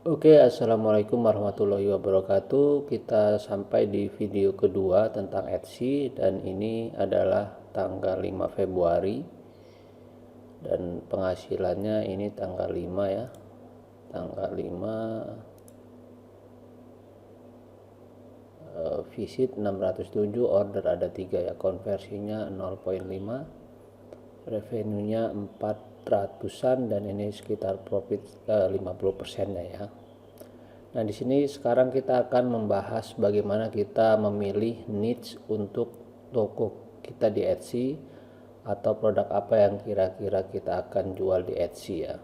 Oke, assalamualaikum warahmatullahi wabarakatuh. Kita sampai di video kedua tentang Etsy, dan ini adalah tanggal 5 Februari dan penghasilannya ini tanggal 5 ya. Tanggal 5 visit 607, order ada 3 ya, konversinya 0,5, revenue-nya 400-an, dan ini sekitar profit 50% ya. Nah, di sini sekarang kita akan membahas bagaimana kita memilih niche untuk toko kita di Etsy, atau produk apa yang kira-kira kita akan jual di Etsy ya.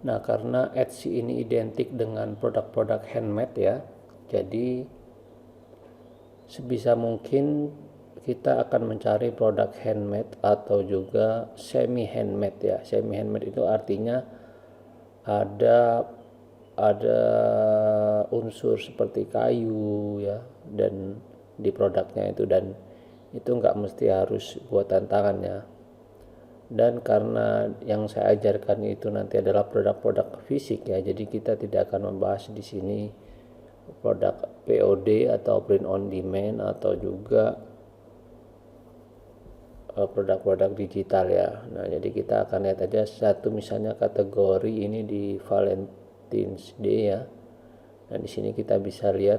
Nah, karena Etsy ini identik dengan produk-produk handmade ya, jadi sebisa mungkin kita akan mencari produk handmade atau juga semi handmade ya. Semi handmade itu artinya ada unsur seperti kayu ya dan di produknya itu, dan itu nggak mesti harus buatan tangan ya. Dan karena yang saya ajarkan itu nanti adalah produk-produk fisik ya, jadi kita tidak akan membahas di sini produk POD atau print on demand, atau juga produk-produk digital ya. Nah, jadi kita akan lihat aja satu, misalnya kategori ini di Valentine's Day ya. Nah, di sini kita bisa lihat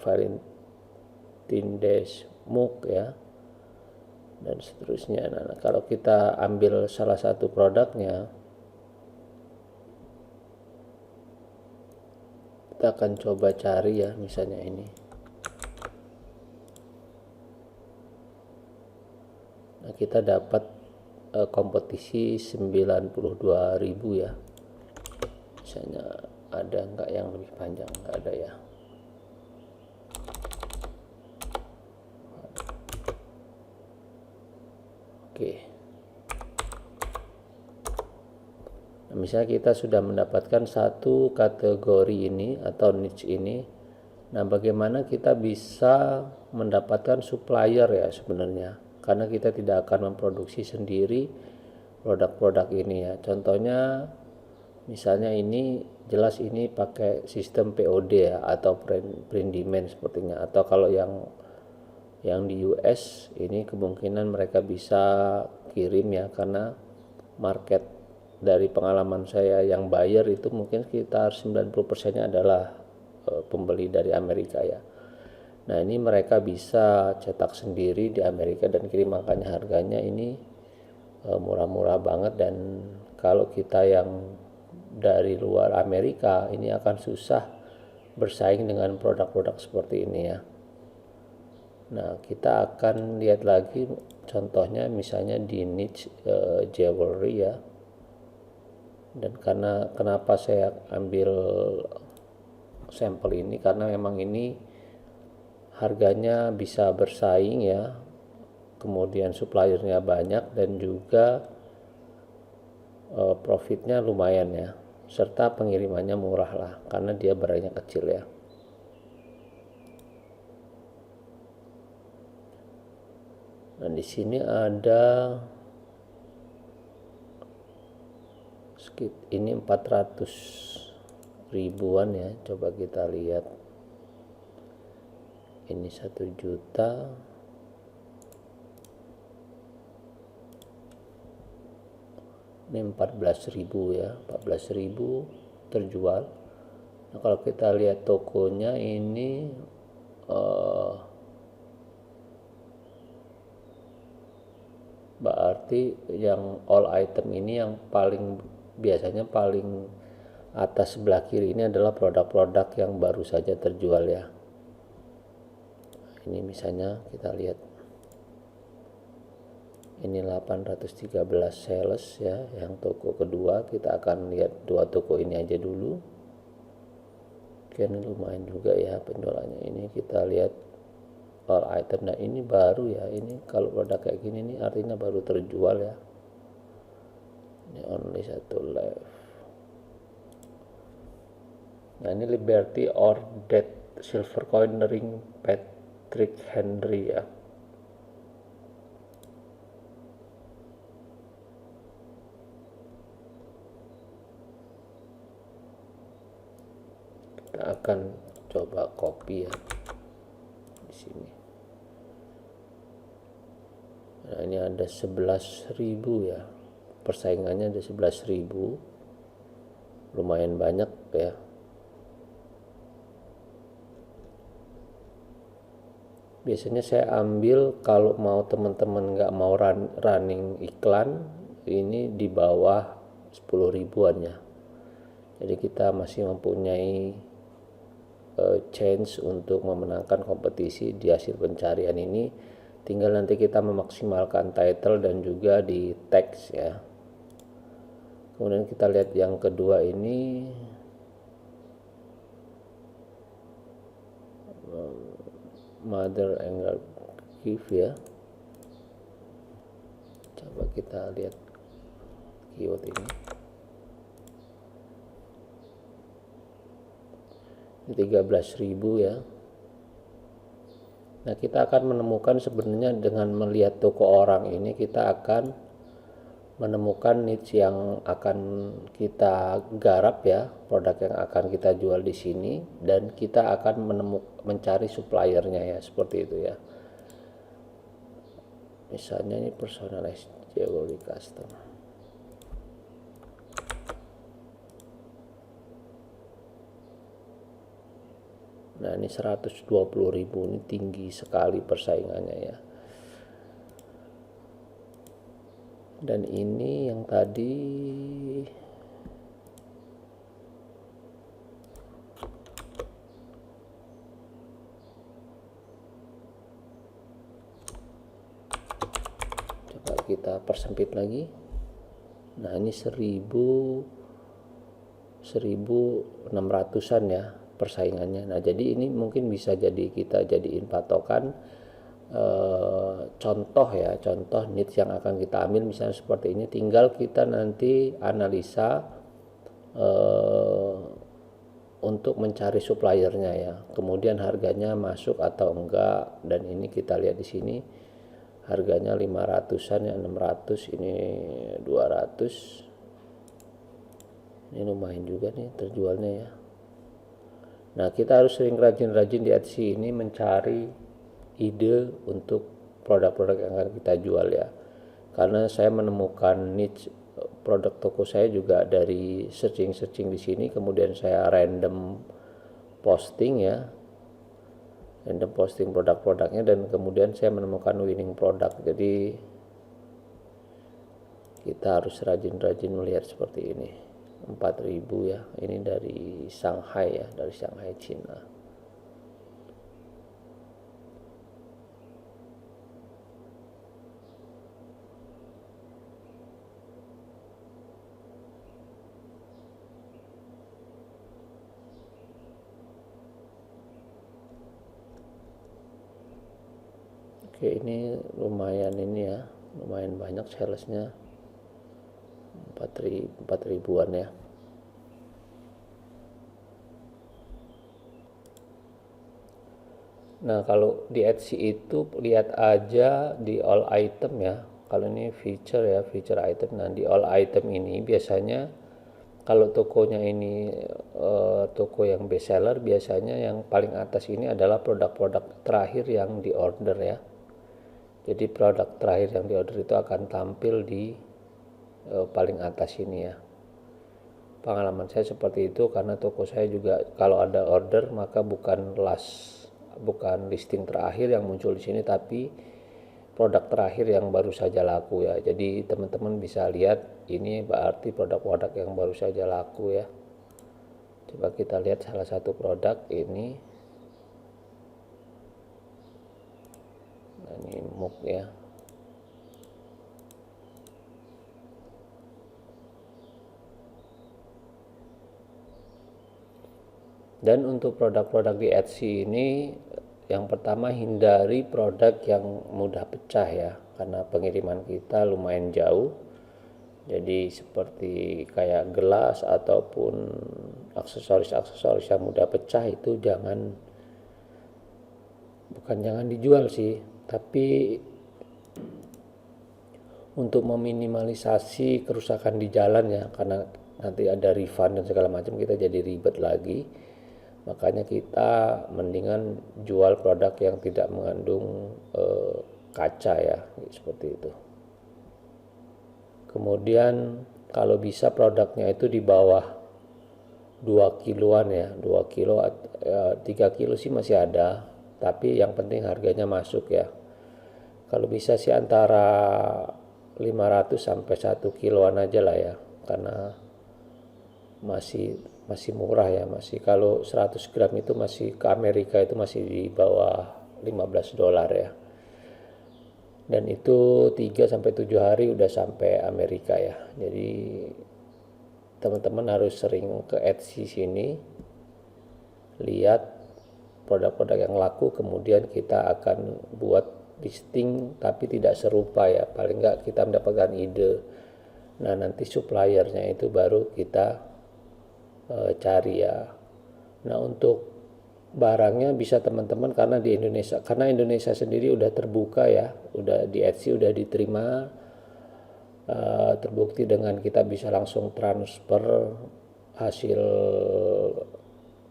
Valentine Days Mug ya, dan seterusnya. Nah, kalau kita ambil salah satu produknya, kita akan coba cari ya, misalnya ini. Nah, kita dapat kompetisi 92.000 ya. Misalnya ada nggak yang lebih panjang? Nggak ada ya. Oke. Nah, misalnya kita sudah mendapatkan satu kategori ini atau niche ini. Nah, bagaimana kita bisa mendapatkan supplier ya sebenarnya? Karena kita tidak akan memproduksi sendiri produk-produk ini ya. Contohnya misalnya ini jelas ini pakai sistem POD ya, atau print demand sepertinya. Atau kalau yang di US ini kemungkinan mereka bisa kirim ya, karena market dari pengalaman saya yang buyer itu mungkin sekitar 90%-nya adalah pembeli dari Amerika ya. Nah, ini mereka bisa cetak sendiri di Amerika dan kirim, makanya harganya ini murah-murah banget. Dan kalau kita yang dari luar Amerika ini akan susah bersaing dengan produk-produk seperti ini ya. Nah, kita akan lihat lagi contohnya misalnya di niche jewelry ya. Dan karena kenapa saya ambil sampel ini, karena memang ini harganya bisa bersaing ya, kemudian suppliernya banyak, dan juga profitnya lumayan ya, serta pengirimannya murah lah karena dia barangnya kecil ya. Nah, di sini ada ini 400 ribuan ya. Coba kita lihat. Ini 1 juta. Ini 14.000 ya. 14.000 terjual. Nah, kalau kita lihat tokonya ini berarti yang all item ini yang biasanya paling atas sebelah kiri ini adalah produk-produk yang baru saja terjual ya. Ini misalnya kita lihat ini 813 sales ya, yang toko kedua. Kita akan lihat dua toko ini aja dulu. Oke, ini lumayan juga ya penjualannya. Ini kita lihat all item. Nah, ini baru ya, ini kalau produk kayak gini nih artinya baru terjual ya. Ini only satu left. Nah, ini Liberty or Dead silver coin ring Patrick Henry ya. saya akan coba copy ya di sini. Nah, ini ada 11.000 ya, persaingannya ada 11.000, lumayan banyak ya. Biasanya saya ambil kalau mau teman-teman nggak mau running iklan, ini di bawah 10 ribuan ya. Jadi kita masih mempunyai chance untuk memenangkan kompetisi di hasil pencarian ini. Tinggal nanti kita memaksimalkan title dan juga di text ya. Kemudian kita lihat yang kedua ini, mother angle give ya. Coba kita lihat keyword ini. 13.000 ya. Nah, kita akan menemukan sebenarnya dengan melihat toko orang ini, kita akan menemukan niche yang akan kita garap ya, produk yang akan kita jual di sini, dan kita akan mencari suppliernya ya, seperti itu ya. Misalnya ini personalized jewelry custom. Nah, ini 120.000, ini tinggi sekali persaingannya ya. Dan ini yang tadi coba kita persempit lagi. Nah, ini 1.600-an ya persaingannya. Nah, jadi ini mungkin bisa jadi kita jadiin patokan contoh ya, contoh niche yang akan kita ambil misalnya seperti ini. Tinggal kita nanti analisa untuk mencari suppliernya ya, kemudian harganya masuk atau enggak, dan ini kita lihat di sini harganya 500-an ya, 600, ini 200. Ini lumayan juga nih terjualnya ya. Nah, kita harus sering rajin-rajin di Etsy ini mencari ide untuk produk-produk yang akan kita jual ya. Karena saya menemukan niche produk toko saya juga dari searching di sini, kemudian saya random posting ya. Random posting produk-produknya, dan kemudian saya menemukan winning produk. Jadi kita harus rajin-rajin melihat seperti ini. 4.000 ya, ini dari Shanghai ya, dari Shanghai Cina. Oke, ini lumayan ini ya, lumayan banyak salesnya, 4.000-an ya. Nah, kalau di Etsy itu lihat aja di all item ya. Kalau ini feature ya, feature item. Nah, di all item ini biasanya kalau tokonya ini toko yang best seller, biasanya yang paling atas ini adalah produk-produk terakhir yang di order ya. Jadi produk terakhir yang di order itu akan tampil di paling atas ini ya. Pengalaman saya seperti itu karena toko saya juga kalau ada order maka bukan listing terakhir yang muncul di sini, tapi produk terakhir yang baru saja laku ya. Jadi teman-teman bisa lihat ini berarti produk-produk yang baru saja laku ya. Coba kita lihat salah satu produk ini. Nah, ini mug ya. Dan untuk produk-produk di Etsy ini, yang pertama hindari produk yang mudah pecah ya, karena pengiriman kita lumayan jauh. Jadi seperti kayak gelas ataupun aksesoris-aksesoris yang mudah pecah itu jangan dijual sih, tapi untuk meminimalisasi kerusakan di jalan ya, karena nanti ada refund dan segala macam kita jadi ribet lagi. Makanya kita mendingan jual produk yang tidak mengandung kaca ya, seperti itu. Kemudian kalau bisa produknya itu di bawah 2 kiloan ya, 2 kilo, 3 kilo sih masih ada, tapi yang penting harganya masuk ya. Kalau bisa sih antara 500 sampai 1 kiloan aja lah ya, karena masih murah ya, masih kalau 100 gram itu masih ke Amerika itu masih di bawah 15 dolar ya. Dan itu 3 sampai 7 hari udah sampai Amerika ya. Jadi teman-teman harus sering ke Etsy sini, lihat produk-produk yang laku, kemudian kita akan buat listing tapi tidak serupa ya, paling enggak kita mendapatkan ide. Nah nanti suppliernya itu baru kita cari ya. Nah untuk barangnya bisa teman-teman, karena Indonesia sendiri udah terbuka ya, udah di Etsy udah diterima, terbukti dengan kita bisa langsung transfer hasil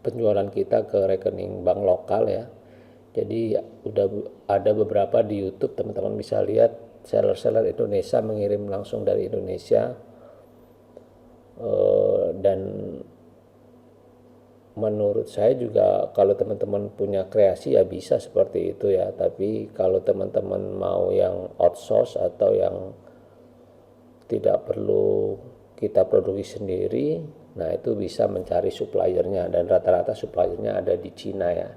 penjualan kita ke rekening bank lokal ya. Jadi udah ada beberapa di YouTube, teman-teman bisa lihat seller-seller Indonesia mengirim langsung dari Indonesia. Dan menurut saya juga kalau teman-teman punya kreasi ya bisa seperti itu ya. Tapi kalau teman-teman mau yang outsource atau yang tidak perlu kita produksi sendiri, nah itu bisa mencari suppliernya, dan rata-rata suppliernya ada di Cina ya.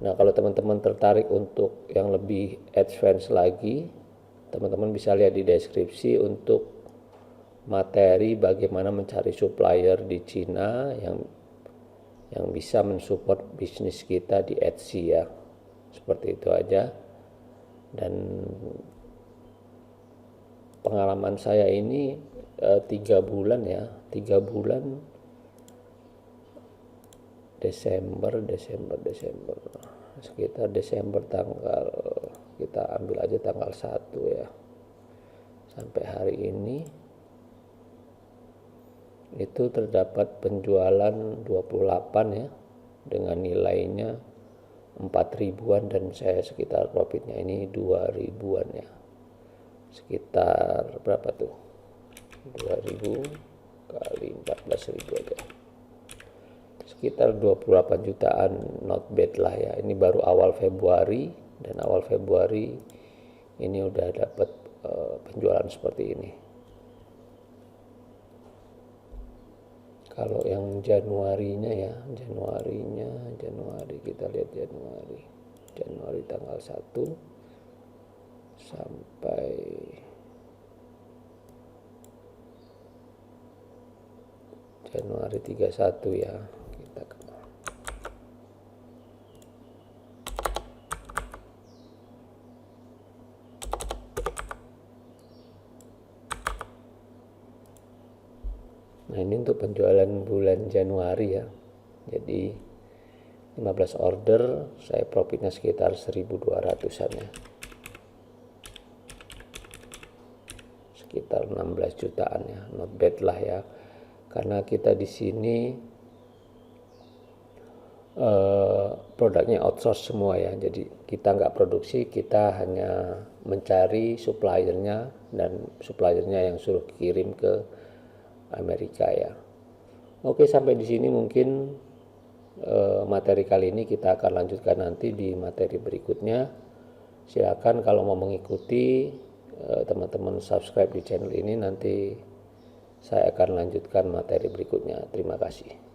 Nah kalau teman-teman tertarik untuk yang lebih advance lagi, teman-teman bisa lihat di deskripsi untuk materi bagaimana mencari supplier di Cina yang bisa mensupport bisnis kita di Etsy ya. Seperti itu aja. Dan pengalaman saya ini 3 bulan ya, 3 bulan Desember, sekitar Desember tanggal, kita ambil aja tanggal 1 ya, sampai hari ini itu terdapat penjualan 28 ya, dengan nilainya 4 ribuan, dan saya sekitar profitnya ini 2 ribuan ya, sekitar berapa tuh, 2000 kali 14 ribu aja, sekitar 28 jutaan, not bad lah ya. Ini baru awal Februari, dan awal Februari ini udah dapat penjualan seperti ini. Kalau yang Januarinya ya, Januari kita lihat Januari tanggal 1 sampai Januari 31 ya, kita nah ini untuk penjualan bulan Januari ya. Jadi 15 order saya profitnya sekitar 1.200-an ya, sekitar 16 jutaan ya, not bad lah ya. Karena kita di sini produknya outsource semua ya, jadi kita nggak produksi, kita hanya mencari suppliernya, dan suppliernya yang suruh kirim ke Amerika ya. Oke, sampai di sini mungkin materi kali ini, kita akan lanjutkan nanti di materi berikutnya. Silakan kalau mau mengikuti, teman-teman subscribe di channel ini, nanti saya akan lanjutkan materi berikutnya. Terima kasih.